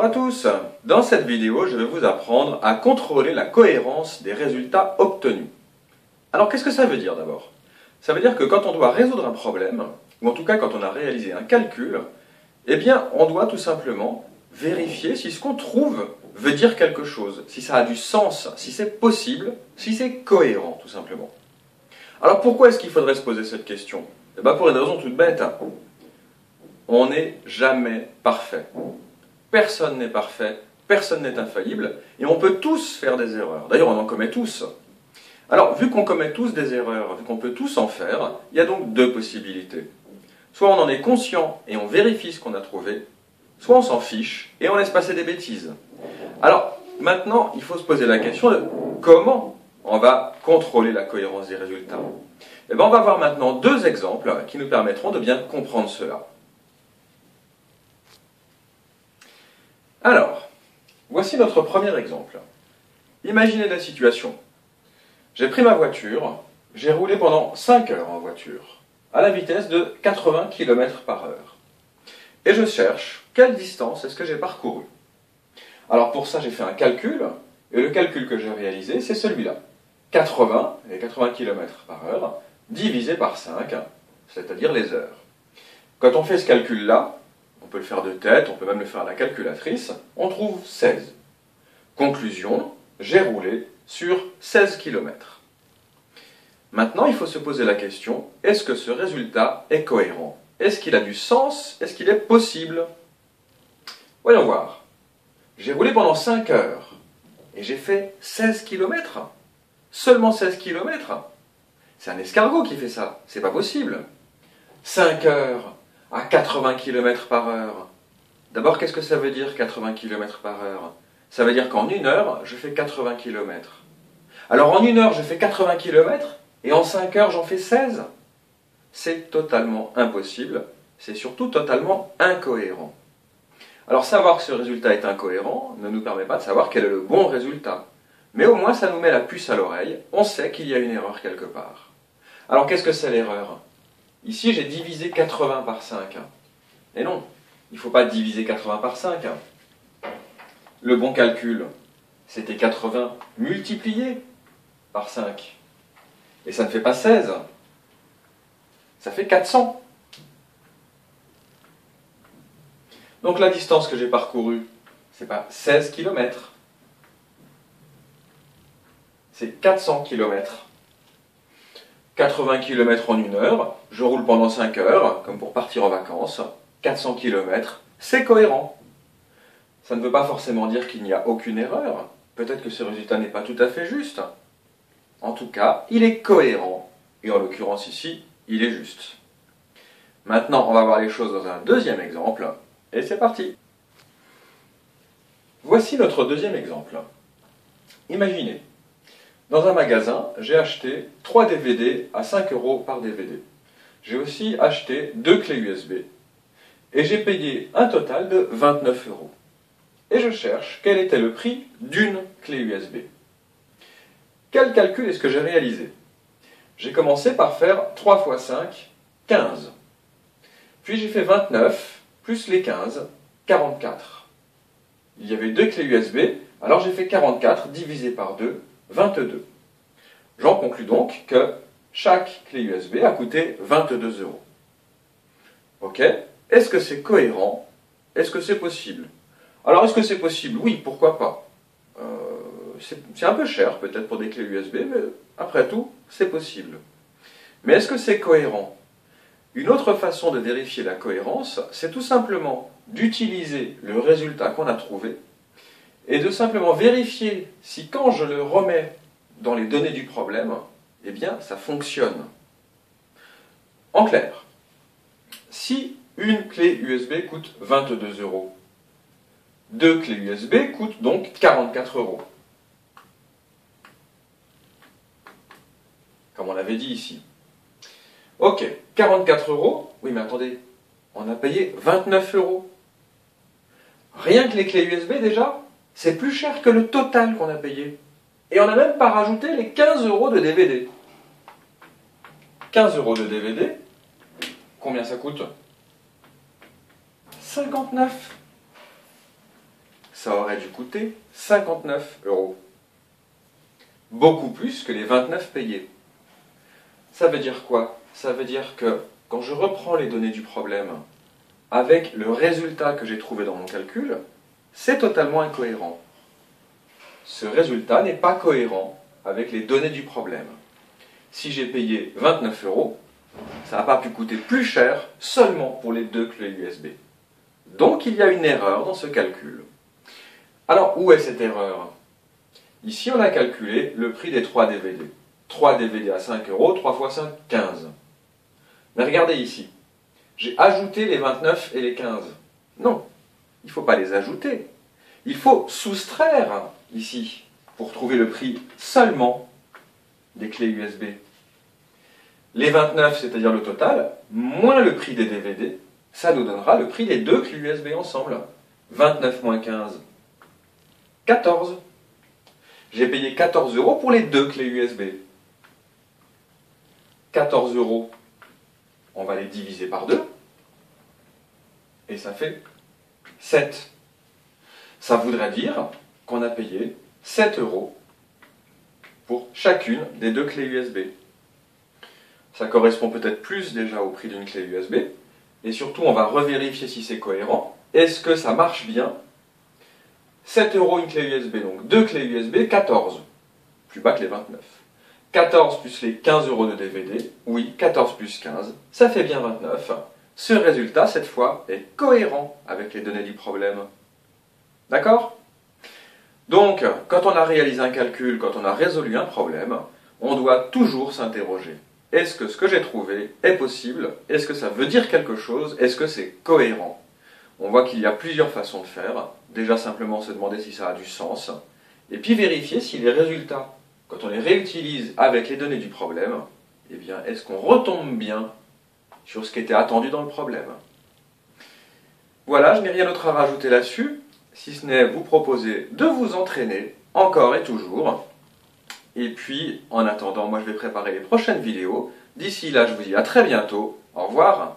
Bonjour à tous. Dans cette vidéo, je vais vous apprendre à contrôler la cohérence des résultats obtenus. Alors qu'est-ce que ça veut dire d'abord? Ça veut dire que quand on doit résoudre un problème, ou en tout cas quand on a réalisé un calcul, eh bien on doit tout simplement vérifier si ce qu'on trouve veut dire quelque chose, si ça a du sens, si c'est possible, si c'est cohérent tout simplement. Alors pourquoi est-ce qu'il faudrait se poser cette question? Eh bien pour une raison toute bête. On n'est jamais parfait. Personne n'est parfait, personne n'est infaillible, et on peut tous faire des erreurs. D'ailleurs, on en commet tous. Alors, vu qu'on commet tous des erreurs, vu qu'on peut tous en faire, il y a donc deux possibilités. Soit on en est conscient et on vérifie ce qu'on a trouvé, soit on s'en fiche et on laisse passer des bêtises. Alors, maintenant, il faut se poser la question de comment on va contrôler la cohérence des résultats. Eh bien, on va voir maintenant deux exemples qui nous permettront de bien comprendre cela. Alors, voici notre premier exemple. Imaginez la situation. J'ai pris ma voiture, j'ai roulé pendant 5 heures en voiture, à la vitesse de 80 km/h. Et je cherche quelle distance est-ce que j'ai parcouru. Alors pour ça, j'ai fait un calcul, et le calcul que j'ai réalisé, c'est celui-là. 80, les 80 km/h, divisé par 5, c'est-à-dire les heures. Quand on fait ce calcul-là, on peut le faire de tête, on peut même le faire à la calculatrice, on trouve 16. Conclusion, j'ai roulé sur 16 km. Maintenant, il faut se poser la question, est-ce que ce résultat est cohérent? Est-ce qu'il a du sens? Est-ce qu'il est possible? Voyons voir. J'ai roulé pendant 5 heures et j'ai fait 16 km. Seulement 16 km? C'est un escargot qui fait ça, c'est pas possible. 5 heures à 80 km/h. D'abord, qu'est-ce que ça veut dire 80 km/h? Ça veut dire qu'en 1 heure, je fais 80 km. Alors en 1 heure, je fais 80 km et en 5 heures, j'en fais 16. C'est totalement impossible, c'est surtout totalement incohérent. Alors savoir que ce résultat est incohérent ne nous permet pas de savoir quel est le bon résultat. Mais au moins, ça nous met la puce à l'oreille, on sait qu'il y a une erreur quelque part. Alors qu'est-ce que c'est l'erreur? Ici, j'ai divisé 80 par 5. Et non, il ne faut pas diviser 80 par 5. Le bon calcul, c'était 80 multiplié par 5. Et ça ne fait pas 16. Ça fait 400. Donc la distance que j'ai parcourue, ce n'est pas 16 km. C'est 400 km. 80 km en 1 heure, je roule pendant 5 heures, comme pour partir en vacances, 400 km, c'est cohérent. Ça ne veut pas forcément dire qu'il n'y a aucune erreur, peut-être que ce résultat n'est pas tout à fait juste. En tout cas, il est cohérent, et en l'occurrence ici, il est juste. Maintenant, on va voir les choses dans un deuxième exemple, et c'est parti. Voici notre deuxième exemple. Imaginez. Dans un magasin, j'ai acheté 3 DVD à 5 € par DVD. J'ai aussi acheté 2 clés USB. Et j'ai payé un total de 29 €. Et je cherche quel était le prix d'une clé USB. Quel calcul est-ce que j'ai réalisé? J'ai commencé par faire 3 x 5, 15. Puis j'ai fait 29, plus les 15, 44. Il y avait 2 clés USB, alors j'ai fait 44 divisé par 2, 22. J'en conclus donc que chaque clé USB a coûté 22 €. Ok? Est-ce que c'est cohérent? Est-ce que c'est possible? Alors, est-ce que c'est possible? Oui, pourquoi pas? C'est un peu cher peut-être pour des clés USB, mais après tout, c'est possible. Mais est-ce que c'est cohérent? Une autre façon de vérifier la cohérence, c'est tout simplement d'utiliser le résultat qu'on a trouvé et de simplement vérifier si quand je le remets dans les données du problème, eh bien, ça fonctionne. En clair, si une clé USB coûte 22 €, 2 clés USB coûtent donc 44 €. Comme on l'avait dit ici. Ok, 44 €, oui mais attendez, on a payé 29 €. Rien que les clés USB déjà, c'est plus cher que le total qu'on a payé. Et on n'a même pas rajouté les 15 € de DVD. 15 € de DVD, combien ça coûte? 59. ça aurait dû coûter 59 €. Beaucoup plus que les 29 payés. Ça veut dire quoi? Ça veut dire que quand je reprends les données du problème avec le résultat que j'ai trouvé dans mon calcul, c'est totalement incohérent. Ce résultat n'est pas cohérent avec les données du problème. Si j'ai payé 29 €, ça n'a pas pu coûter plus cher seulement pour les 2 clés USB. Donc il y a une erreur dans ce calcul. Alors où est cette erreur? Ici on a calculé le prix des 3 DVD. 3 DVD à 5 €, 3 fois 5, 15. Mais regardez ici, j'ai ajouté les 29 et les 15. Non, il ne faut pas les ajouter. Il faut soustraire ici pour trouver le prix seulement des clés USB. Les 29, c'est-à-dire le total, moins le prix des DVD, ça nous donnera le prix des 2 clés USB ensemble. 29 moins 15, 14. J'ai payé 14 € pour les 2 clés USB. 14 €, on va les diviser par 2, et ça fait 7. Ça voudrait dire qu'on a payé 7 € pour chacune des 2 clés USB. Ça correspond peut-être plus déjà au prix d'une clé USB, et surtout on va revérifier si c'est cohérent. Est-ce que ça marche bien? 7 € une clé USB, donc 2 clés USB, 14. Plus bas que les 29. 14 plus les 15 € de DVD, oui, 14 plus 15, ça fait bien 29. Ce résultat, cette fois, est cohérent avec les données du problème. D'accord? Donc, quand on a réalisé un calcul, quand on a résolu un problème, on doit toujours s'interroger. Est-ce que ce que j'ai trouvé est possible? Est-ce que ça veut dire quelque chose? Est-ce que c'est cohérent? On voit qu'il y a plusieurs façons de faire. Déjà simplement se demander si ça a du sens. Et puis vérifier si les résultats, quand on les réutilise avec les données du problème, eh bien, est-ce qu'on retombe bien sur ce qui était attendu dans le problème? Voilà, je n'ai rien d'autre à rajouter là-dessus, si ce n'est vous proposer de vous entraîner, encore et toujours. Et puis, en attendant, moi je vais préparer les prochaines vidéos. D'ici là, je vous dis à très bientôt. Au revoir.